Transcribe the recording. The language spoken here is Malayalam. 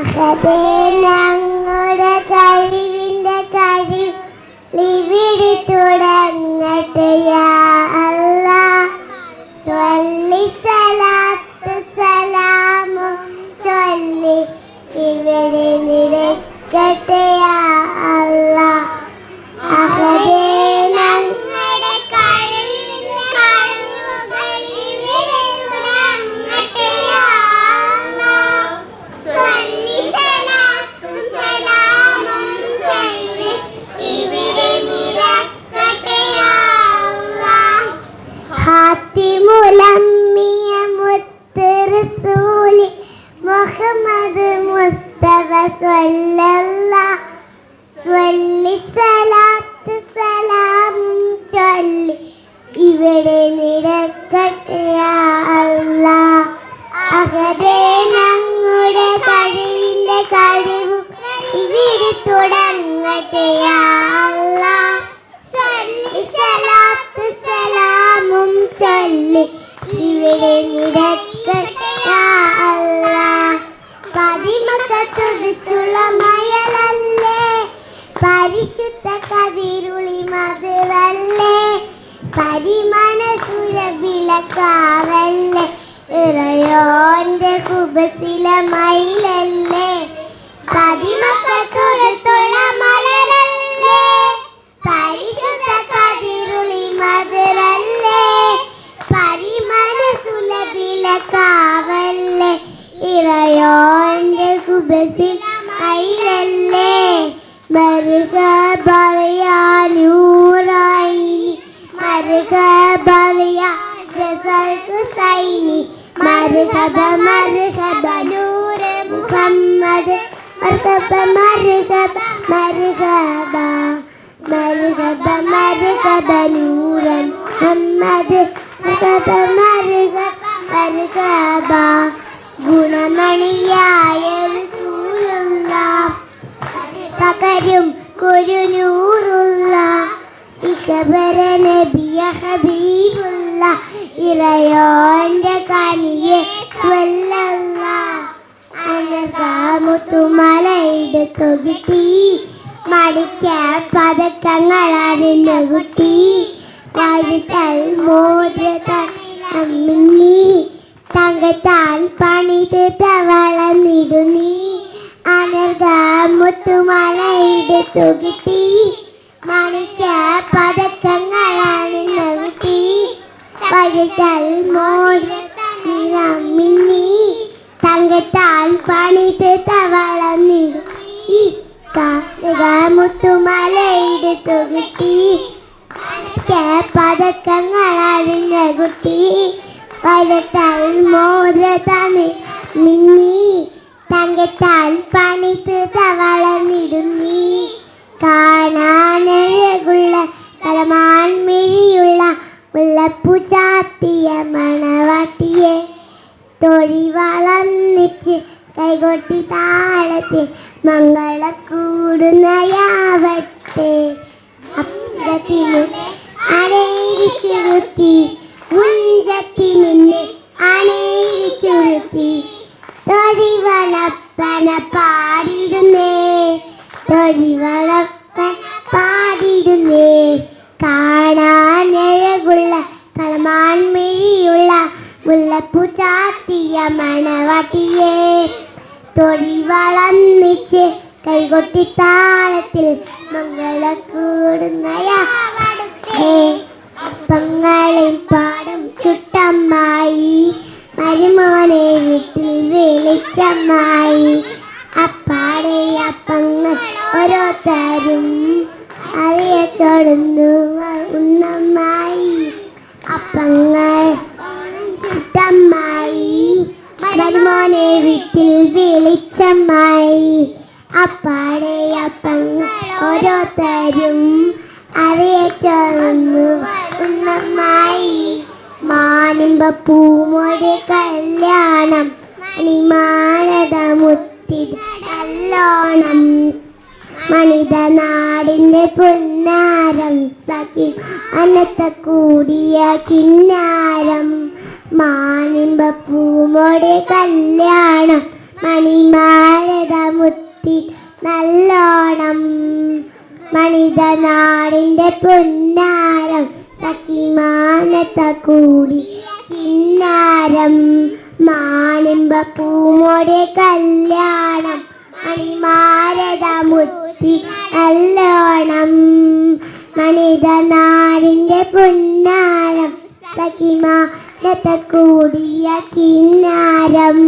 അഹദേ ഞങ്ങളുടെ കഴിവിൻ്റെ കഴിവിവിടെ തുടങ്ങട്ടെ യാ അല്ലാഹ്. സ്വല്ലി സലാത്ത് സലാമും ചൊല്ലി ഇവിടെ നിരക്കട്ടെ യാ അല്ലാഹ്. അഹദേ ഞങ്ങളുടെ കഴിവിൻ്റെ കഴിവുകൾ ഇവിടെ തുടങ്ങട്ടെ യാ അല്ലാഹ്. സ്വല്ലി സലാത്തും സലാമും ചൊല്ലി ഇവിടെ നിരക്കട്ടെ യാ അല്ലാഹ്. ഹാത്തിമുലമ്മിയ മുത്ത് റസൂലി മുഹമ്മദ് മുസ്തഫ സ്വല്ലല്ലാഹ്. സ്വല്ലി സലാത്ത് സലാമും ചൊല്ലി ഇവിടെ നിരക്കട്ടെ യാ അല്ലാഹ്. അഹദേ ഞങ്ങളുടെ കഴിവിൻ്റെ കഴിവ് ഇവിടെ തുടങ്ങട്ടെ യാ അല്ലാഹ്. സ്വല്ലി സലാത്ത് സലാമും ചൊല്ലി ഇവിടെ നിരക്കട്ടെ യാ അല്ലാഹ്. പതിമക്കത്തുള്ള മയലല്ലേ പരിശുദ്ധ കതിരുളി മധുരല്ലേ പരിമനസുര വിളക്കാവല്ലേ ഇറയോന്റെ കുബസില മയിലല്ലേ പതിമക്കത്തുള്ള മലരല്ലേ പരിശുദ്ധ കതിരുളി മധുരല്ലേ പരിമനസുര വിളക്കാവല്ലേ ഇറയോന്റെ കുബസില മയിലല്ലേ മർഹബാ നൂറായിനി മർഹബാ ജസൽ ഹുസൈനി മർഹബ മർഹബ നൂർ മുഹമ്മദ് മർഹബ മർഹബ മർഹബ മർഹബ മർഹബ നൂർ മുഹമ്മദ് മർഹബ മർഹബ മർഹബ ഗുണമണിയായ റസൂലുള്ളാഹ് പകരും കുരുനൂറുള്ള ഇകബര നബിയ ഹബീബുള്ള ഇറയോന്റെ കനിയെ സ്വല്ലല്ലാഹ്. അനകാമുത്തുമലയുടെ തൊകുട്ടി മടിക്കാൻ പതക്കങ്ങൾ അറിഞ്ഞ കുട്ടി കഴുത്തൽ മോദ്രതീ തങ്കത്താൻ പണിത് തവളന്നിടുന്നീ അനർഗമുത്തുമലയുടെ തൊകുട്ടി മണിക്ക പതക്കങ്ങളാണ് കുട്ടി പഴുതൽ മോർമിന്നി തങ്കത്താൽ പണിത് തവളന്നിടും ഈ മുത്തുമലയുടെ തൊകുട്ടി പതക്കങ്ങളാണ് കുട്ടി പഴുതൽ മോദ്രതീ മിന്നി തങ്കത്താൽ പണിത് തവളന്നിടുന്നീ കാണാനഴകുള്ള കലമാൻമിഴിയുള്ള മുല്ലപ്പൂ ചാത്തിയ മണവാട്ടിയെ തൊഴി വളർന്നിച്ച് കൈകൊട്ടി താളത്തിൽ മംഗളക്കൂടുന്നയാവട്ടെ അപ്പത്തിന് അണയിച്ചുരുത്തി മുഞ്ചത്തിനെ അണയിച്ചുരുത്തി തൊഴിവളപ്പന പാടിടുന്നേ തൊഴിവളപ്പന പാടിടുന്നേ കാണാനഴകുള്ള കളമാൻമിഴിയുള്ള മുല്ലപ്പൂ ചാത്തിയ മണവാട്ടിയെ തൊഴിവളന്നിച്ച് കൈകൊട്ടി താളത്തിൽ മംഗളക്കൂടുന്നയാവട്ടെ അപ്പങ്ങളിൽ പാടും ചുട്ടമ്മായി മരുമോനെ വീട്ടിൽ വിളിച്ചമ്മായി അപ്പാടെ അപ്പങ്ങൾ ഓരോരുത്തരും അറിയച്ചോടുന്നു ഉന്നമ്മായി അപ്പങ്ങൾ ചുട്ടമ്മായി മരുമോനെ വീട്ടിൽ വിളിച്ചമ്മായി അപ്പാടെ അപ്പങ്ങൾ ഓരോരുത്തരും അറിയച്ചോടുന്നു ഉന്നമ്മായി മാനുമ്പ പൂമൊഴി കല്യാണം മണിമാലത മുത്തിടല്ലോണം മണിത നാടിൻ്റെ പുന്നാരം സഖി അന്നത്തെ കൂടിയ കിന്നാരം മാനിമ്പ പൂമൊഴി കല്യാണം മണിമാലത മുത്തി നല്ലോണം മണിതനാടിൻ്റെ പുന്നാരം സഖിമാനത്ത കൂടി കിന്നാരം മാണിമ്പ പൂമോടെ കല്യാണം മണിമാരത മുത്തി നല്ലോണം മണിതനാടിൻ്റെ പുന്നാരം സഖിമാനത്ത കൂടിയ കിന്നാരം